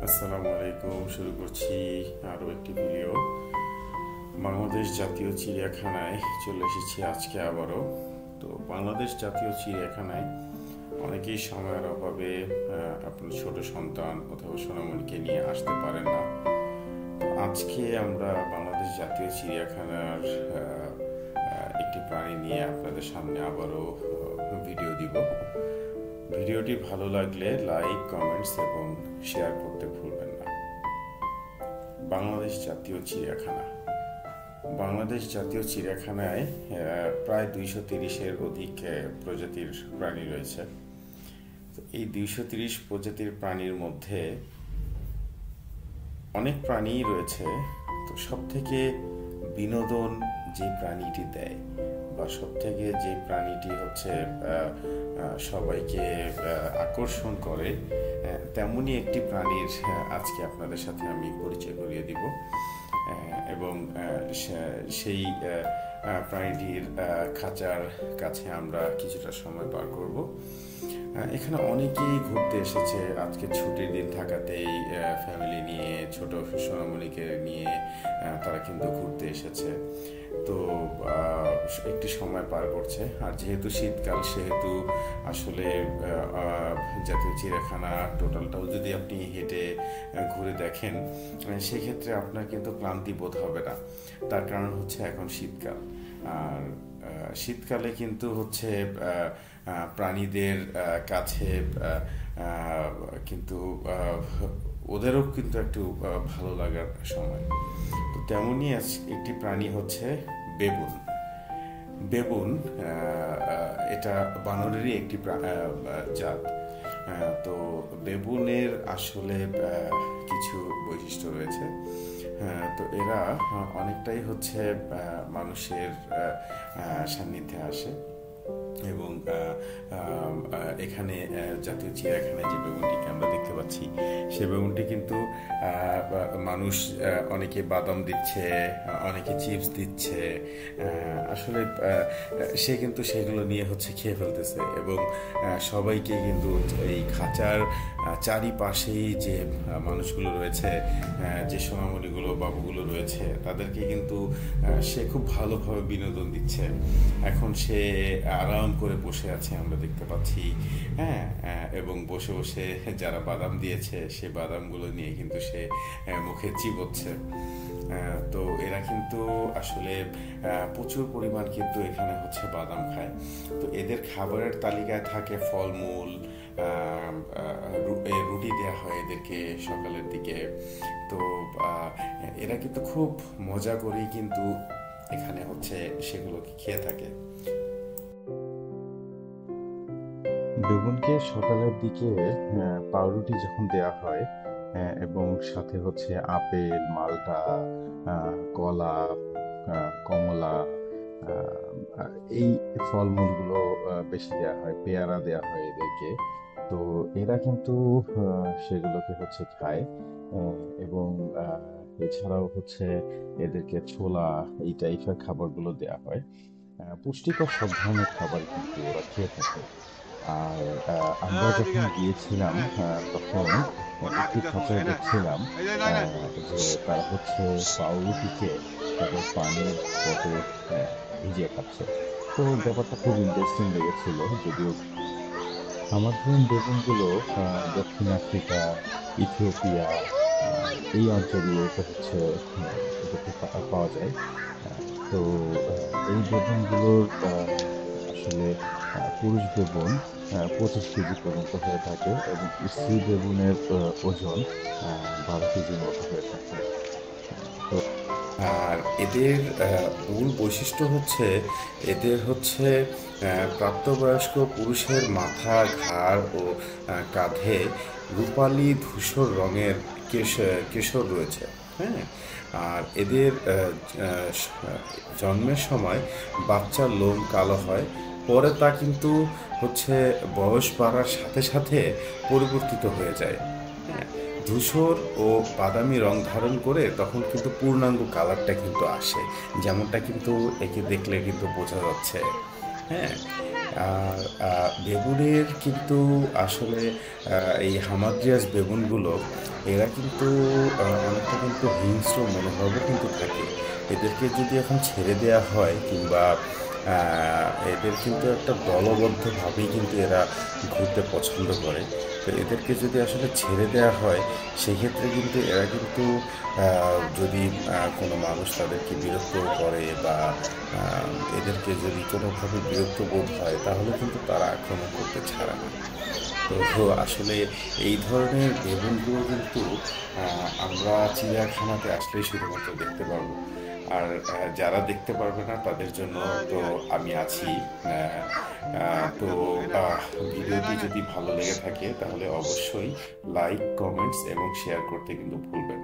আসসালামু আলাইকুম। শুরু করছি আরও একটি ভিডিও। বাংলাদেশ জাতীয় চিড়িয়াখানায় চলে এসেছি আজকে আবারও। তো বাংলাদেশ জাতীয় চিড়িয়াখানায় অনেকেই সময়ের অভাবে আপনার ছোট সন্তান অথবা সোনামণিকে নিয়ে আসতে পারেন না। তো আজকে আমরা বাংলাদেশ জাতীয় চিড়িয়াখানার একটি প্রাণী নিয়ে আপনাদের সামনে আবারও ভিডিও দিব। ভিডিওটি ভালো লাগলে লাইক, কমেন্টস এবং শেয়ার করতে ভুলবেন না। বাংলাদেশ জাতীয় চিড়িয়াখানা। বাংলাদেশ জাতীয় চিড়িয়াখানায় প্রায় 230-এর অধিক প্রজাতির প্রাণী রয়েছে। তো এই 230 প্রজাতির প্রাণীর মধ্যে অনেক প্রাণীই রয়েছে। তো সব থেকে বিনোদন যে প্রাণীটি দেয় বা সব থেকে যে প্রাণীটি হচ্ছে সবাইকে আকর্ষণ করে, তেমনই একটি প্রাণীর আজকে আপনাদের সাথে আমি পরিচয় করিয়ে দিব এবং সেই প্রাণীটির খাঁচার কাছে আমরা কিছুটা সময় পার করব। এখানে অনেকেই ঘুরতে এসেছে আজকে ছুটির দিন থাকাতেই, ফ্যামিলি নিয়ে ছোট সোনামণিকে নিয়ে তারা কিন্তু ঘুরতে এসেছে। তো একটি সময় পার করছে। আর যেহেতু শীতকাল, সেহেতু আসলে জাতীয় চিড়িয়াখানা টোটালটাও যদি আপনি হেঁটে ঘুরে দেখেন, সেক্ষেত্রে আপনার কিন্তু ক্লান্তি বোধ হবে না। তার কারণ হচ্ছে এখন শীতকাল। আর শীতকালে কিন্তু হচ্ছে প্রাণীদের কাছে কিন্তু ওদেরও কিন্তু একটু ভালো লাগার সময়। তো তেমনই একটি প্রাণী হচ্ছে বেবুন। বেবুন এটা বানরেরই একটি জাত। তো বেবুনের আসলে কিছু বৈশিষ্ট্য রয়েছে। তো এরা অনেকটাই হচ্ছে মানুষের সান্নিধ্যে আসে এবং এখানে জাতীয় চিড়িয়াখানায় যে বেগুনটিকে আমরা দেখতে পাচ্ছি, সে বেগুনটি কিন্তু মানুষ অনেকে বাদাম দিচ্ছে, অনেকে চিপস দিচ্ছে। আসলে সে কিন্তু সেগুলো নিয়ে হচ্ছে খেয়ে ফেলতেছে এবং সবাইকে কিন্তু এই খাঁচার চারিপাশেই যে মানুষগুলো রয়েছে, যে সোনামণিগুলো বাবুগুলো রয়েছে, তাদেরকে কিন্তু সে খুব ভালোভাবে বিনোদন দিচ্ছে। এখন সে আরাম করে বসে আছে, আমরা দেখতে পাচ্ছি। এবং বসে বসে যারা বাদাম দিয়েছে, সে বাদামগুলো নিয়ে কিন্তু সে মুখে চিবোচ্ছে। তো এরা কিন্তু আসলে প্রচুর পরিমাণ কিন্তু এখানে হচ্ছে বাদাম খায়। তো এদের খাবারের তালিকায় থাকে ফলমূল, রুটি দেওয়া হয় এদেরকে সকালের দিকে। তো এরা কিন্তু খুব মজা করেই কিন্তু এখানে হচ্ছে সেগুলোকে খেয়ে থাকে। বেগুনকে সকালের দিকে পাউরুটি যখন দেওয়া হয় এবং সাথে হচ্ছে আপেল, মালটা, কলা, কমলা, এই ফলমূলগুলো বেশি দেওয়া হয়, পেয়ারা দেওয়া হয় এদেরকে। তো এরা কিন্তু সেগুলোকে হচ্ছে খায় এবং এছাড়াও হচ্ছে এদেরকে ছোলা, এই টাইপের খাবারগুলো দেওয়া হয়। পুষ্টিকর সব ধরনের খাবার কিন্তু ওরা খেয়ে থাকে। আর আমরা যখন গিয়েছিলাম তখন একটি খাঁচায় দেখছিলাম যে তারা হচ্ছে পাউরুটিকে তাদের পানির পটে ভিজিয়ে খাচ্ছে। তো ব্যাপারটা খুব ইন্টারেস্টিং লেগেছিল। যদিও আমাদের বেগুনগুলো দক্ষিণ আফ্রিকা, ইথিওপিয়া, এই অঞ্চলগুলোতে হচ্ছে এদেরকে পাওয়া যায়। তো এই বেগুনগুলোর আসলে পুরুষ বেগুন 25 কেজি পর্যন্ত হয়ে থাকে এবং স্ত্রী বেগুনের ওজন 12 কেজির মতো হয়ে থাকে। তো আর এদের মূল বৈশিষ্ট্য হচ্ছে, এদের হচ্ছে প্রাপ্তবয়স্ক পুরুষের মাথা, ঘাড় ও কাঁধে রূপালী ধূসর রঙের কেশর রয়েছে। আর এদের জন্মের সময় বাচ্চার লোম কালো হয়, পরে তা কিন্তু হচ্ছে বয়স বাড়ার সাথে সাথে পরিবর্তিত হয়ে যায়। ধূসর ও বাদামি রং ধারণ করে তখন কিন্তু পূর্ণাঙ্গ কালারটা কিন্তু আসে, যেমনটা কিন্তু একে দেখলে কিন্তু বোঝা যাচ্ছে। আর বেবুনের কিন্তু আসলে এই হামাদ্রিয়াস বেবুনগুলো এরা কিন্তু অনেকটা কিন্তু হিংস্র মনোভাবও কিন্তু থাকে। এদেরকে যদি এখন ছেড়ে দেওয়া হয় কিংবা এদের কিন্তু একটা দলবদ্ধভাবেই কিন্তু এরা ঘুরতে পছন্দ করে। তো এদেরকে যদি আসলে ছেড়ে দেওয়া হয় সেক্ষেত্রে কিন্তু এরা কিন্তু যদি কোনো মানুষ তাদেরকে বিরক্ত করে বা এদেরকে যদি কোনোভাবে বিরক্ত বোধ হয় তাহলে কিন্তু তারা আক্রমণ করতে ছাড়ে না। তো আসলে এই ধরনের বেবুনগুলো কিন্তু আমরা চিড়িয়াখানাতে আসলেই শুধুমাত্র দেখতে পারবো। আর যারা দেখতে পারবে না তাদের জন্য তো আমি আছি। তো ভিডিওটি যদি ভালো লেগে থাকে তাহলে অবশ্যই লাইক, কমেন্টস এবং শেয়ার করতে কিন্তু ভুলবেন না।